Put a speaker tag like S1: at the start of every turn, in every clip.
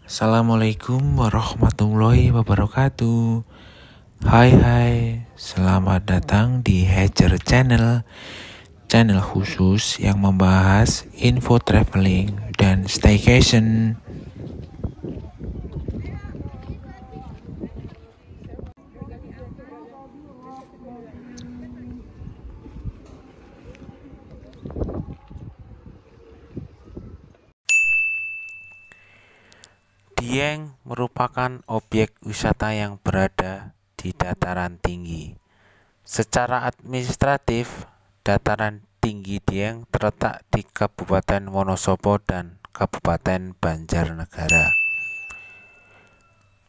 S1: Assalamualaikum warahmatullahi wabarakatuh. Hai, selamat datang di Hatcher Channel, channel khusus yang membahas info traveling dan staycation. Dieng merupakan objek wisata yang berada di dataran tinggi. Secara administratif, dataran tinggi Dieng terletak di Kabupaten Wonosobo dan Kabupaten Banjarnegara.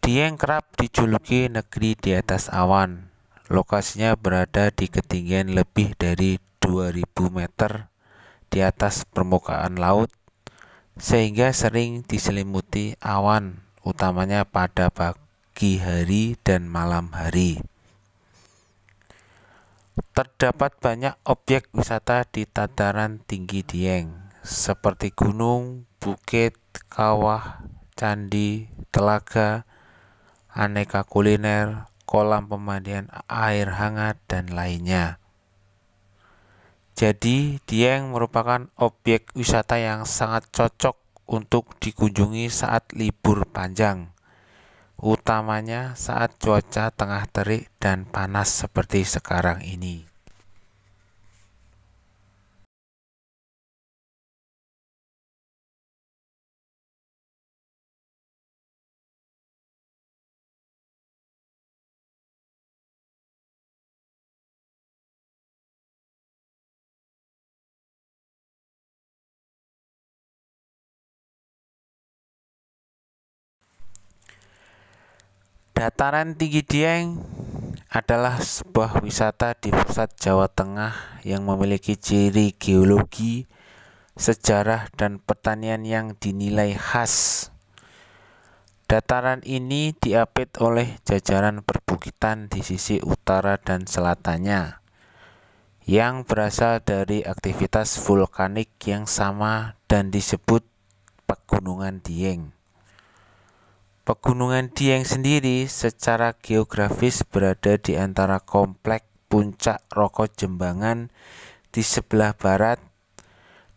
S1: Dieng kerap dijuluki negeri di atas awan. Lokasinya berada di ketinggian lebih dari 2000 meter di atas permukaan laut, sehingga sering diselimuti awan, utamanya pada pagi hari dan malam hari. Terdapat banyak objek wisata di dataran tinggi Dieng, seperti gunung, bukit, kawah, candi, telaga, aneka kuliner, kolam pemandian air hangat, dan lainnya. Jadi, Dieng merupakan objek wisata yang sangat cocok untuk dikunjungi saat libur panjang, utamanya saat cuaca tengah terik dan panas seperti sekarang ini. Dataran tinggi Dieng adalah sebuah wisata di pusat Jawa Tengah yang memiliki ciri geologi, sejarah, dan pertanian yang dinilai khas. Dataran ini diapit oleh jajaran perbukitan di sisi utara dan selatannya, yang berasal dari aktivitas vulkanik yang sama dan disebut Pegunungan Dieng. Pegunungan Dieng sendiri secara geografis berada di antara komplek Puncak Roko Jembangan di sebelah barat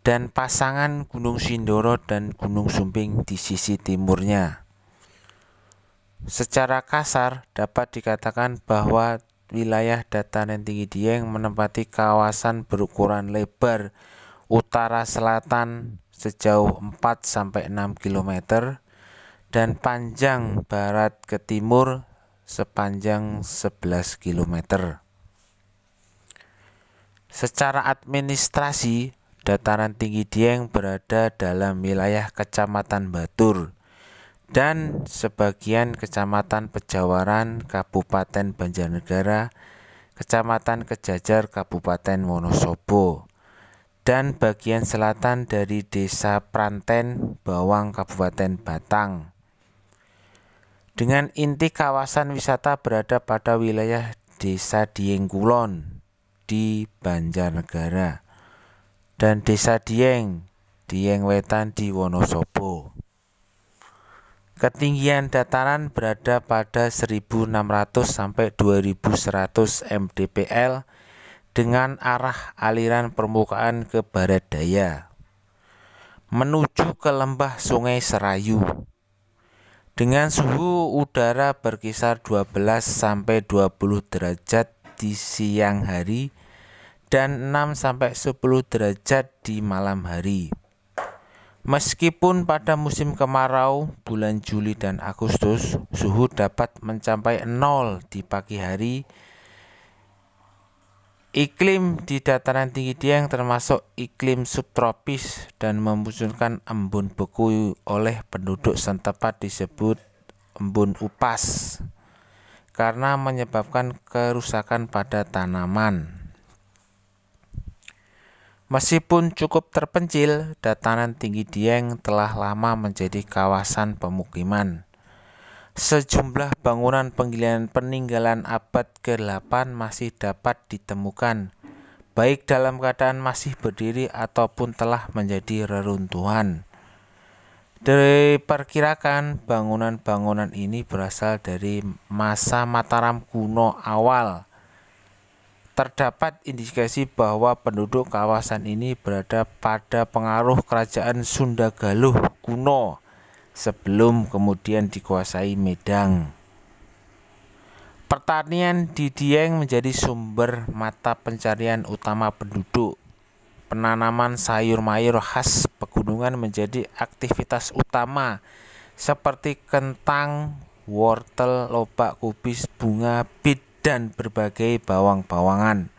S1: dan pasangan Gunung Sindoro dan Gunung Sumbing di sisi timurnya. Secara kasar dapat dikatakan bahwa wilayah dataran tinggi Dieng menempati kawasan berukuran lebar utara selatan sejauh 4-6 km dan panjang barat ke timur sepanjang 11 km. Secara administrasi, dataran tinggi Dieng berada dalam wilayah Kecamatan Batur dan sebagian Kecamatan Pejawaran Kabupaten Banjarnegara, Kecamatan Kejajar Kabupaten Wonosobo, dan bagian selatan dari Desa Pranten Bawang Kabupaten Batang. Dengan inti kawasan wisata berada pada wilayah Desa Dieng Kulon di Banjarnegara dan Desa Dieng, Dieng Wetan di Wonosobo. Ketinggian dataran berada pada 1600 sampai 2100 mdpl dengan arah aliran permukaan ke barat daya menuju ke lembah Sungai Serayu. Dengan suhu udara berkisar 12 sampai 20 derajat di siang hari dan 6 sampai 10 derajat di malam hari. Meskipun pada musim kemarau bulan Juli dan Agustus suhu dapat mencapai 0 di pagi hari. Iklim di dataran tinggi Dieng termasuk iklim subtropis dan memunculkan embun beku oleh penduduk setempat disebut embun upas karena menyebabkan kerusakan pada tanaman. Meskipun cukup terpencil, dataran tinggi Dieng telah lama menjadi kawasan pemukiman. Sejumlah bangunan peninggalan abad ke-8 masih dapat ditemukan, baik dalam keadaan masih berdiri ataupun telah menjadi reruntuhan. Diperkirakan bangunan-bangunan ini berasal dari masa Mataram kuno awal. Terdapat indikasi bahwa penduduk kawasan ini berada pada pengaruh kerajaan Sunda Galuh kuno sebelum kemudian dikuasai Medang. Pertanian di Dieng menjadi sumber mata pencarian utama penduduk. Penanaman sayur mayur khas pegunungan menjadi aktivitas utama seperti kentang, wortel, lobak kubis, bunga, bit, dan berbagai bawang-bawangan.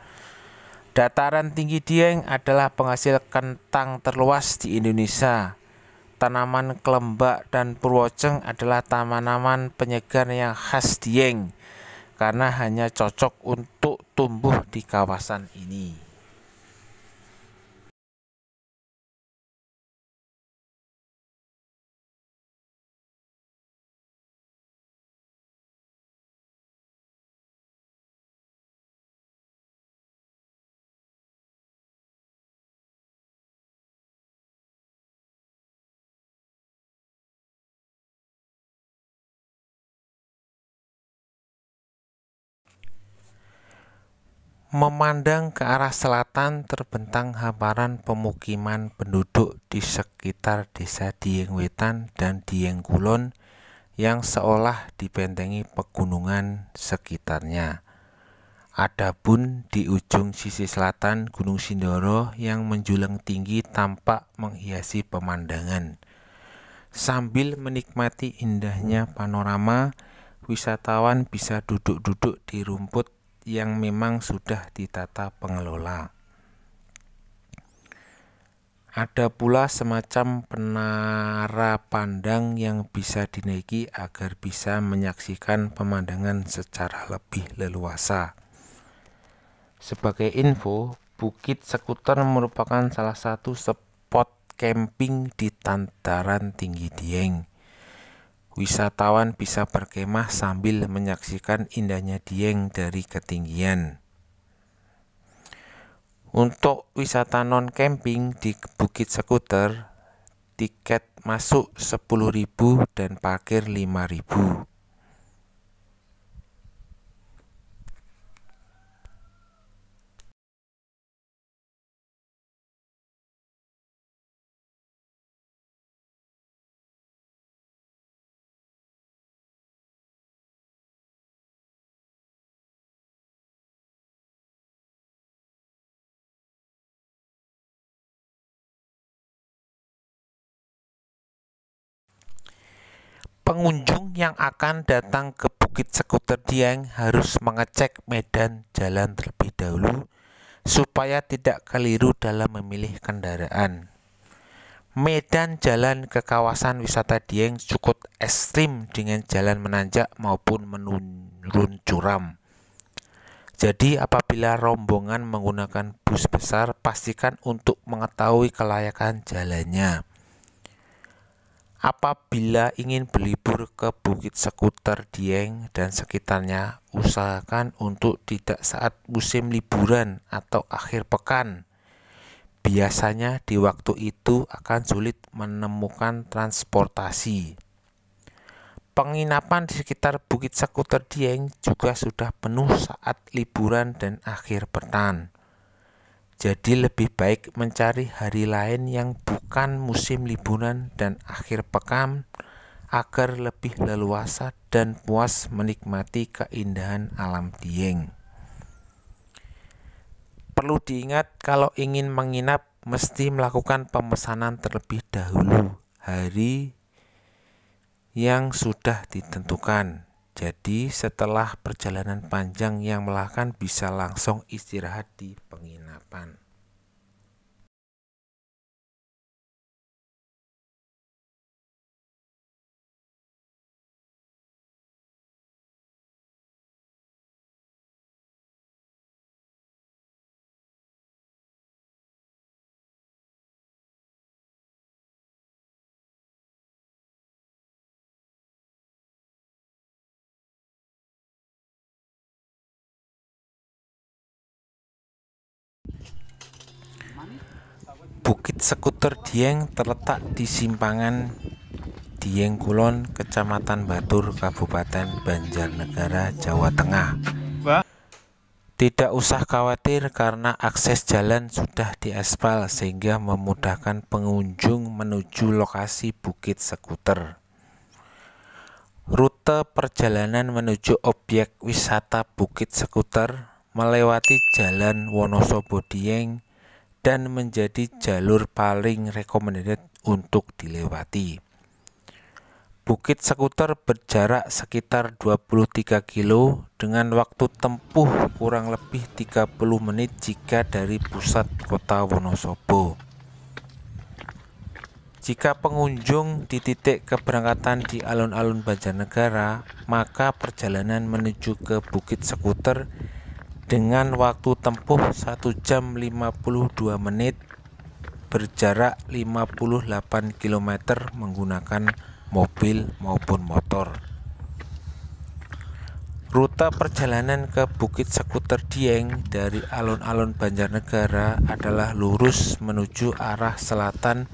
S1: Dataran tinggi Dieng adalah penghasil kentang terluas di Indonesia. Tanaman kelembak dan purwoceng adalah tanaman penyegar yang khas Dieng karena hanya cocok untuk tumbuh di kawasan ini. Memandang ke arah selatan terbentang hamparan pemukiman penduduk di sekitar desa Dieng Wetan dan Dieng Kulon yang seolah dibentengi pegunungan sekitarnya. Adapun di ujung sisi selatan Gunung Sindoro yang menjulang tinggi tampak menghiasi pemandangan. Sambil menikmati indahnya panorama, wisatawan bisa duduk-duduk di rumput yang memang sudah ditata pengelola. Ada pula semacam penara pandang yang bisa dinaiki agar bisa menyaksikan pemandangan secara lebih leluasa. Sebagai info, Bukit Sekuter merupakan salah satu spot camping di dataran tinggi Dieng. Wisatawan bisa berkemah sambil menyaksikan indahnya Dieng dari ketinggian. Untuk wisata non-camping di Bukit Sekuter, tiket masuk 10.000 dan parkir 5.000. Pengunjung yang akan datang ke Bukit Sekuter Dieng harus mengecek medan jalan terlebih dahulu supaya tidak keliru dalam memilih kendaraan. Medan jalan ke kawasan wisata Dieng cukup ekstrim dengan jalan menanjak maupun menurun curam. Jadi apabila rombongan menggunakan bus besar, pastikan untuk mengetahui kelayakan jalannya. Apabila ingin berlibur ke Bukit Sekuter Dieng dan sekitarnya, usahakan untuk tidak saat musim liburan atau akhir pekan. Biasanya di waktu itu akan sulit menemukan transportasi. Penginapan di sekitar Bukit Sekuter Dieng juga sudah penuh saat liburan dan akhir pekan. Jadi lebih baik mencari hari lain yang bukan musim liburan dan akhir pekan agar lebih leluasa dan puas menikmati keindahan alam Dieng. Perlu diingat kalau ingin menginap mesti melakukan pemesanan terlebih dahulu hari yang sudah ditentukan. Jadi setelah perjalanan panjang yang melelahkan bisa langsung istirahat di penginapan. Bukit Sekuter Dieng terletak di simpangan Dieng Kulon, Kecamatan Batur, Kabupaten Banjarnegara, Jawa Tengah. Tidak usah khawatir karena akses jalan sudah diaspal sehingga memudahkan pengunjung menuju lokasi Bukit Sekuter. Rute perjalanan menuju objek wisata Bukit Sekuter melewati Jalan Wonosobo Dieng dan menjadi jalur paling recommended untuk dilewati. Bukit Sekuter berjarak sekitar 23 kilo dengan waktu tempuh kurang lebih 30 menit jika dari pusat kota Wonosobo. Jika pengunjung di titik keberangkatan di alun-alun Banjarnegara, maka perjalanan menuju ke Bukit Sekuter dengan waktu tempuh 1 jam 52 menit berjarak 58 km menggunakan mobil maupun motor. Rute perjalanan ke Bukit Sekuter Dieng dari alun-alun Banjarnegara adalah lurus menuju arah selatan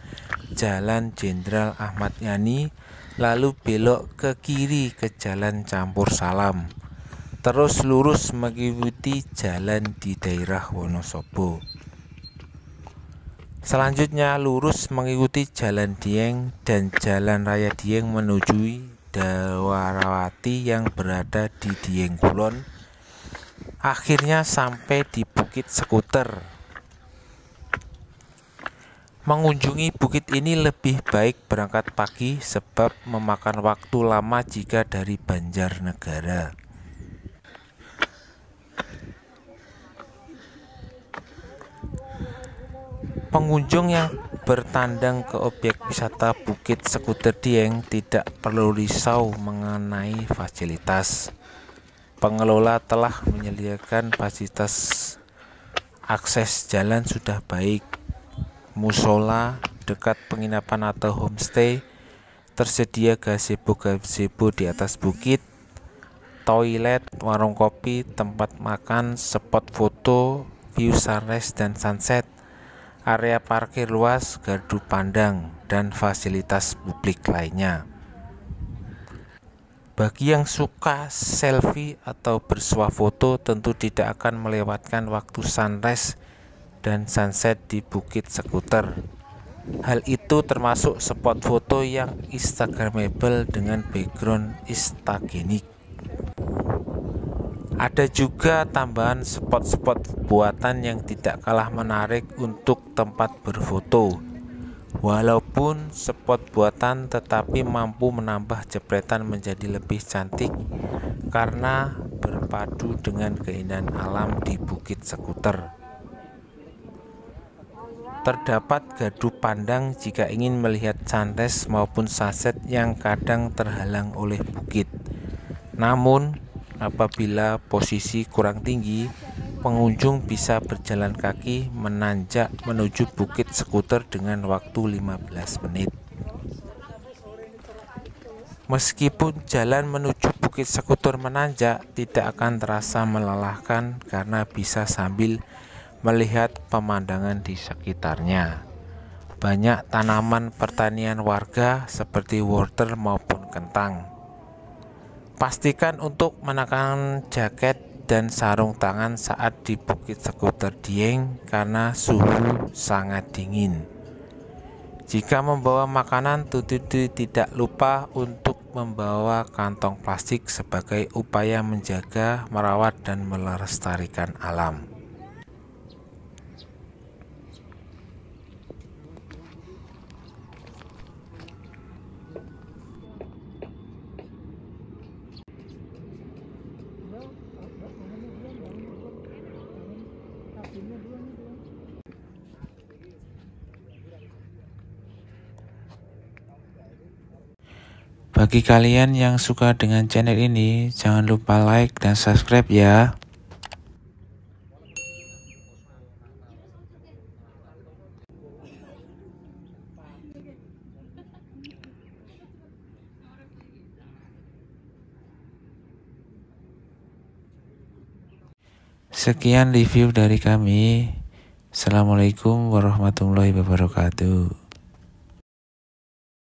S1: Jalan Jenderal Ahmad Yani, lalu belok ke kiri ke Jalan Campur Salam, terus lurus mengikuti jalan di daerah Wonosobo. Selanjutnya lurus mengikuti Jalan Dieng dan Jalan Raya Dieng menuju Dawarawati yang berada di Dieng Kulon. Akhirnya sampai di Bukit Sekuter. Mengunjungi bukit ini lebih baik berangkat pagi sebab memakan waktu lama jika dari Banjarnegara. Pengunjung yang bertandang ke objek wisata Bukit Sekuter Dieng tidak perlu risau mengenai fasilitas. Pengelola telah menyediakan fasilitas akses jalan sudah baik, musola, dekat penginapan atau homestay, tersedia gazebo di atas bukit, toilet, warung kopi, tempat makan, spot foto, view sunrise dan sunset, area parkir luas, gardu pandang, dan fasilitas publik lainnya. Bagi yang suka selfie atau bersuah foto tentu tidak akan melewatkan waktu sunrise dan sunset di Bukit Sekuter. Hal itu termasuk spot foto yang instagramable dengan background instagenik. Ada juga tambahan spot-spot buatan yang tidak kalah menarik untuk tempat berfoto. Walaupun spot buatan tetapi mampu menambah jepretan menjadi lebih cantik karena berpadu dengan keindahan alam di Bukit Sekuter. Terdapat gardu pandang jika ingin melihat sunrise maupun sunset yang kadang terhalang oleh bukit. Namun apabila posisi kurang tinggi, pengunjung bisa berjalan kaki menanjak menuju Bukit Sekuter dengan waktu 15 menit. Meskipun jalan menuju Bukit Sekuter menanjak, tidak akan terasa melelahkan karena bisa sambil melihat pemandangan di sekitarnya. Banyak tanaman pertanian warga seperti wortel maupun kentang. Pastikan untuk mengenakan jaket dan sarung tangan saat di Bukit Sekuter Dieng karena suhu sangat dingin. Jika membawa makanan, tidak lupa untuk membawa kantong plastik sebagai upaya menjaga, merawat, dan melestarikan alam. Bagi kalian yang suka dengan channel ini, jangan lupa like dan subscribe ya. Sekian review dari kami. Assalamualaikum warahmatullahi wabarakatuh.